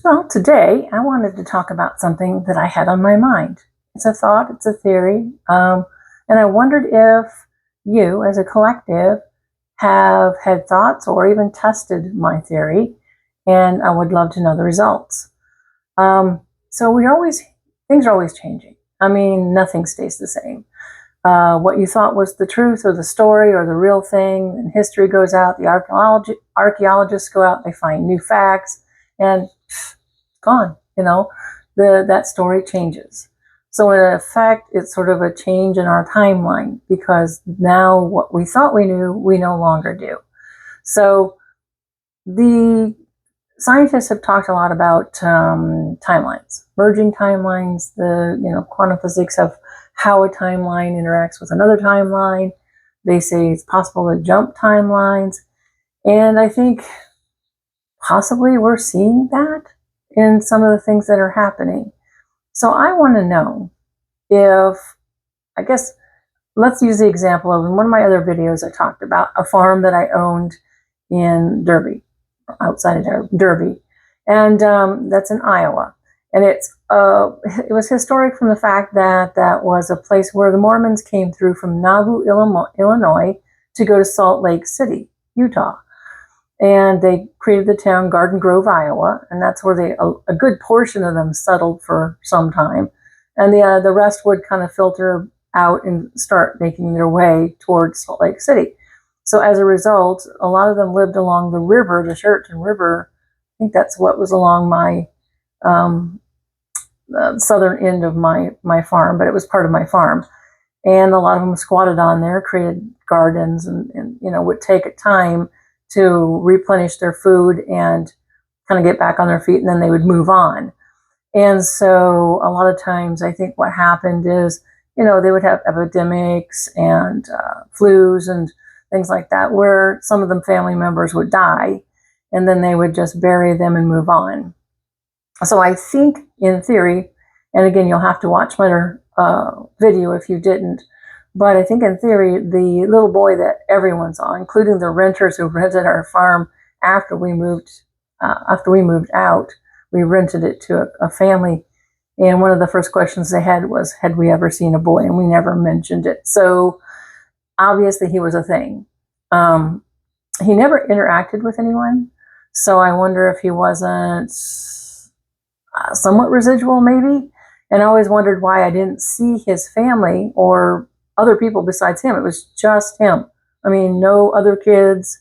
Well, today I wanted to talk about something that I had on my mind. It's a thought, it's a theory, and I wondered if you, as a collective, have had thoughts or even tested my theory, and I would love to know the results. So things are always changing. I mean, nothing stays the same. What you thought was the truth or the story or the real thing, and history goes out, the archaeologists go out, they find new facts, and gone. That story changes. So in effect, it's sort of a change in our timeline because now what we thought we knew, we no longer do. So the scientists have talked a lot about timelines, merging timelines. Quantum physics of how a timeline interacts with another timeline. They say it's possible to jump timelines, and I think possibly we're seeing that in some of the things that are happening. So I want to know if, I guess, let's use the example of in one of my other videos, I talked about a farm that I owned in Derby, outside of Derby, and that's in Iowa. And it was historic from the fact that that was a place where the Mormons came through from Nauvoo, Illinois, to go to Salt Lake City, Utah. And they created the town Garden Grove, Iowa, and that's where a good portion of them settled for some time. And the rest would kind of filter out and start making their way towards Salt Lake City. So as a result, a lot of them lived along the river, the Chariton River. I think that's what was along my southern end of my farm, but it was part of my farm. And a lot of them squatted on there, created gardens, and would take a time to replenish their food and kind of get back on their feet, and then they would move on. And so a lot of times I think what happened is, they would have epidemics and flus and things like that, where some of them family members would die, and then they would just bury them and move on. So I think in theory, and again, you'll have to watch my video if you didn't, but I think in theory, the little boy that everyone saw, including the renters who rented our farm after we moved out, we rented it to a family. And one of the first questions they had was, had we ever seen a boy? And we never mentioned it. So obviously he was a thing. He never interacted with anyone. So I wonder if he wasn't somewhat residual maybe. And I always wondered why I didn't see his family or other people besides him. It was just him. I mean, no other kids,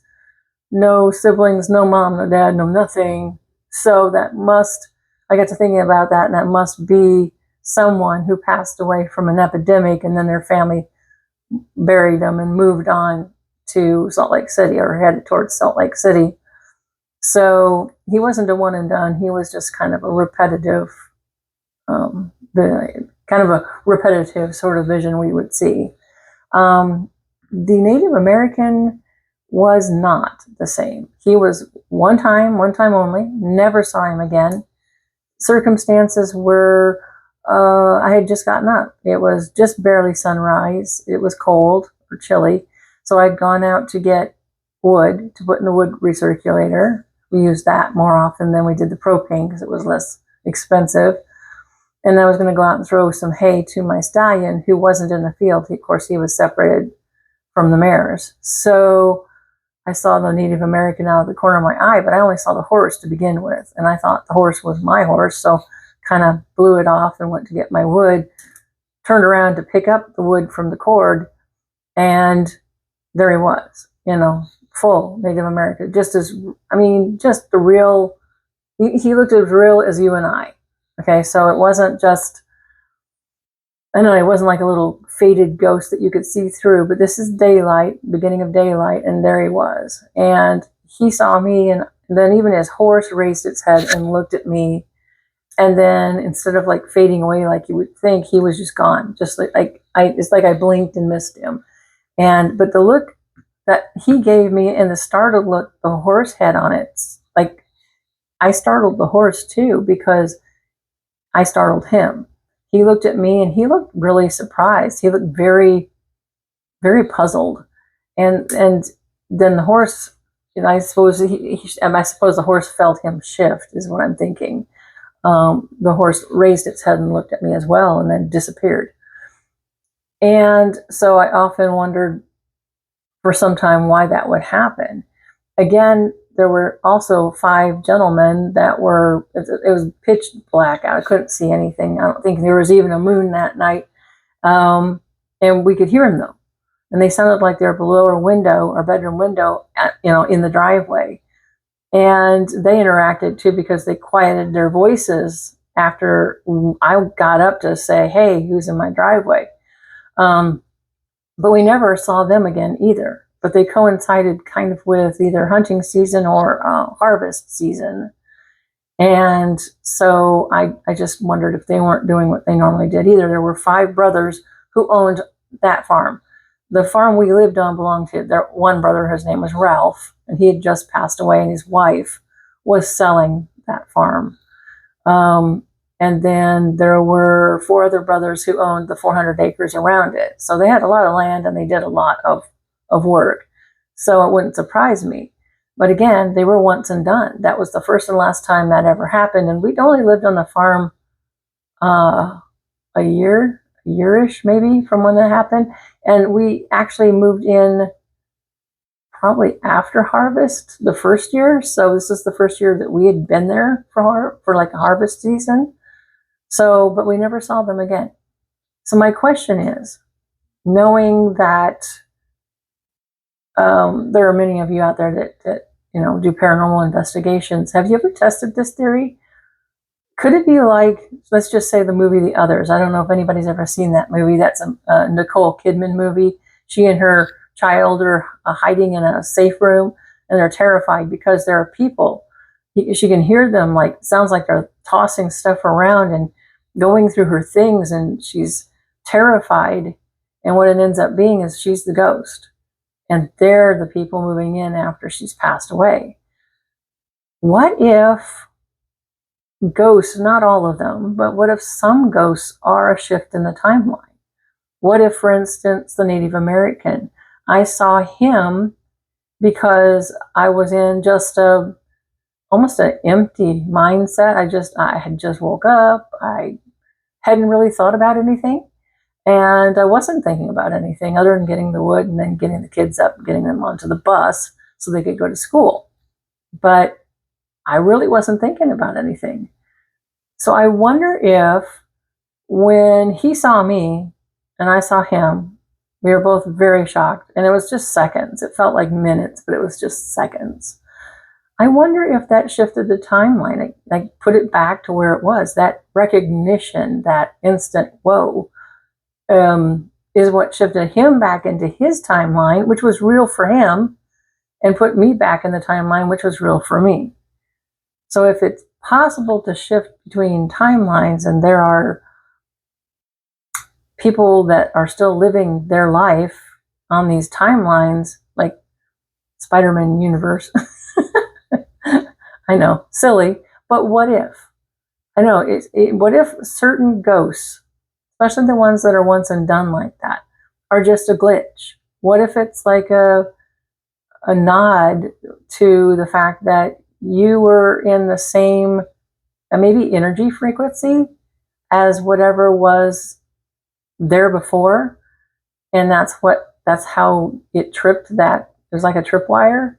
no siblings, no mom, no dad, no nothing. So I got to thinking about that, and that must be someone who passed away from an epidemic, and then their family buried them and moved on to Salt Lake City or headed towards Salt Lake City. So he wasn't a one and done. He was just kind of a repetitive sort of vision we would see. The Native American was not the same. He was one time only, never saw him again. Circumstances were, I had just gotten up. It was just barely sunrise. It was cold or chilly. So I'd gone out to get wood to put in the wood recirculator. We used that more often than we did the propane because it was less expensive. And I was going to go out and throw some hay to my stallion, who wasn't in the field. Of course, he was separated from the mares. So I saw the Native American out of the corner of my eye, but I only saw the horse to begin with. And I thought the horse was my horse, so kind of blew it off and went to get my wood, turned around to pick up the wood from the cord, and there he was, full Native American. Just the real, he looked as real as you and I. Okay, so it wasn't just, it wasn't like a little faded ghost that you could see through, but this is daylight, beginning of daylight, and there he was. And he saw me, and then even his horse raised its head and looked at me. And then instead of like fading away like you would think, he was just gone. Just it's like I blinked and missed him. But the look that he gave me and the startled look the horse had on it, like I startled the horse too, because I startled him. He looked at me and he looked really surprised. He looked very, very puzzled. And then the horse, I suppose the horse felt him shift, is what I'm thinking. The horse raised its head and looked at me as well and then disappeared. And so I often wondered for some time why that would happen. Again, there were also 5 gentlemen that were, it was pitch black out. I couldn't see anything. I don't think there was even a moon that night. And we could hear them though. And they sounded like they were below our window, our bedroom window, in the driveway. And they interacted too because they quieted their voices after I got up to say, hey, who's in my driveway? But we never saw them again either. But they coincided kind of with either hunting season or harvest season. And so I just wondered if they weren't doing what they normally did either. There were 5 brothers who owned that farm. The farm we lived on belonged to their one brother. His name was Ralph, and he had just passed away, and his wife was selling that farm. And then there were 4 other brothers who owned the 400 acres around it. So they had a lot of land and they did a lot of work. So it wouldn't surprise me. But again, they were once and done. That was the first and last time that ever happened. And we'd only lived on the farm a year-ish maybe from when that happened. And we actually moved in probably after harvest the first year. So this is the first year that we had been there for like a harvest season. So, but we never saw them again. So my question is, knowing that there are many of you out there that do paranormal investigations, have you ever tested this theory? Could it be like, let's just say the movie The Others? I don't know if anybody's ever seen that movie. That's a Nicole Kidman movie. She and her child are hiding in a safe room, and they're terrified because there are people. She can hear them, like, sounds like they're tossing stuff around and going through her things, and she's terrified. And what it ends up being is she's the ghost, and they're the people moving in after she's passed away. What if ghosts, not all of them, but what if some ghosts are a shift in the timeline? What if, for instance, the Native American, I saw him because I was in just almost an empty mindset. I had just woke up. I hadn't really thought about anything. And I wasn't thinking about anything other than getting the wood and then getting the kids up, getting them onto the bus so they could go to school. But I really wasn't thinking about anything. So I wonder if when he saw me and I saw him, we were both very shocked. And it was just seconds. It felt like minutes, but it was just seconds. I wonder if that shifted the timeline. I put it back to where it was. That recognition, that instant whoa, is what shifted him back into his timeline, which was real for him, and put me back in the timeline, which was real for me. So if it's possible to shift between timelines, and there are people that are still living their life on these timelines, like Spider-Man universe. I know, silly, but what if? I know, what if certain ghosts, especially the ones that are once and done like that, are just a glitch? What if it's like a nod to the fact that you were in the same, maybe energy frequency as whatever was there before, and that's how it tripped that. There's like a tripwire,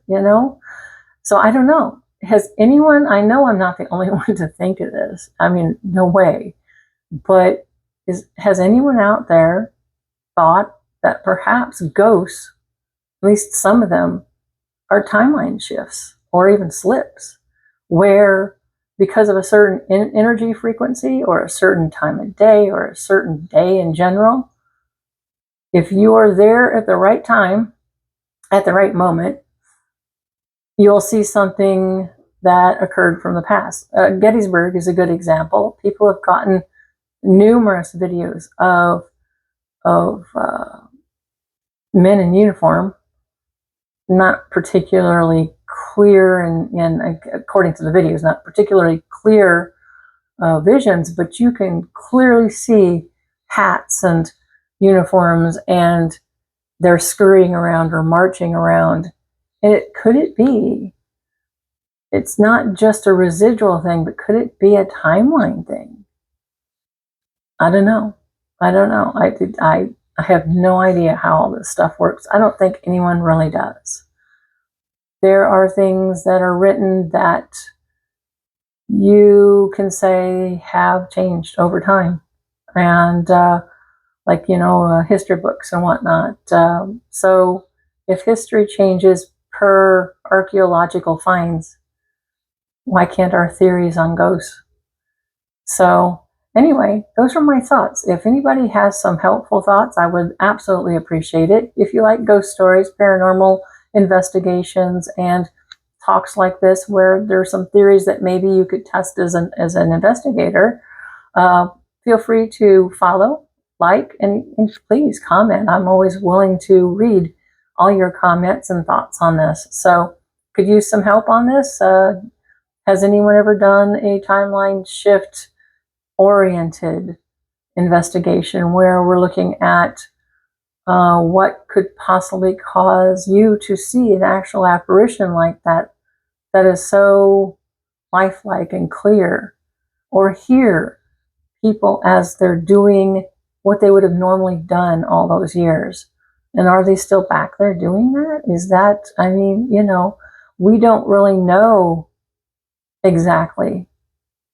So I don't know. Has anyone, I know I'm not the only one to think of this. I mean, no way. But has anyone out there thought that perhaps ghosts, at least some of them, are timeline shifts or even slips, where because of a certain energy frequency or a certain time of day or a certain day in general, if you are there at the right time, at the right moment, you'll see something that occurred from the past. Gettysburg is a good example. People have gotten numerous videos of men in uniform, not particularly clear, and according to the videos, not particularly clear visions, but you can clearly see hats and uniforms, and they're scurrying around or marching around. And could it be it's not just a residual thing, but could it be a timeline thing? I don't know. I don't know. I have no idea how all this stuff works. I don't think anyone really does. There are things that are written that you can say have changed over time. And like, history books and whatnot. So if history changes per archaeological finds, why can't our theories on ghosts? So anyway, those are my thoughts. If anybody has some helpful thoughts, I would absolutely appreciate it. If you like ghost stories, paranormal investigations, and talks like this where there's some theories that maybe you could test as an investigator, feel free to follow, like, and please comment. I'm always willing to read all your comments and thoughts on this. So could use some help on this. Has anyone ever done a timeline shift oriented investigation where we're looking at what could possibly cause you to see an actual apparition like that is so lifelike and clear, or hear people as they're doing what they would have normally done all those years? And are they still back there doing that? Is that, we don't really know exactly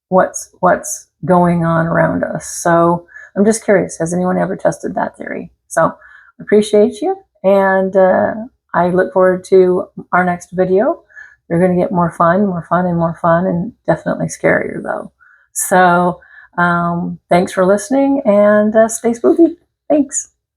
what's going on around us. So I'm just curious, has anyone ever tested that theory? So appreciate you, and I look forward to our next video. They're going to get more fun, and definitely scarier though. So thanks for listening, and stay spooky. Thanks.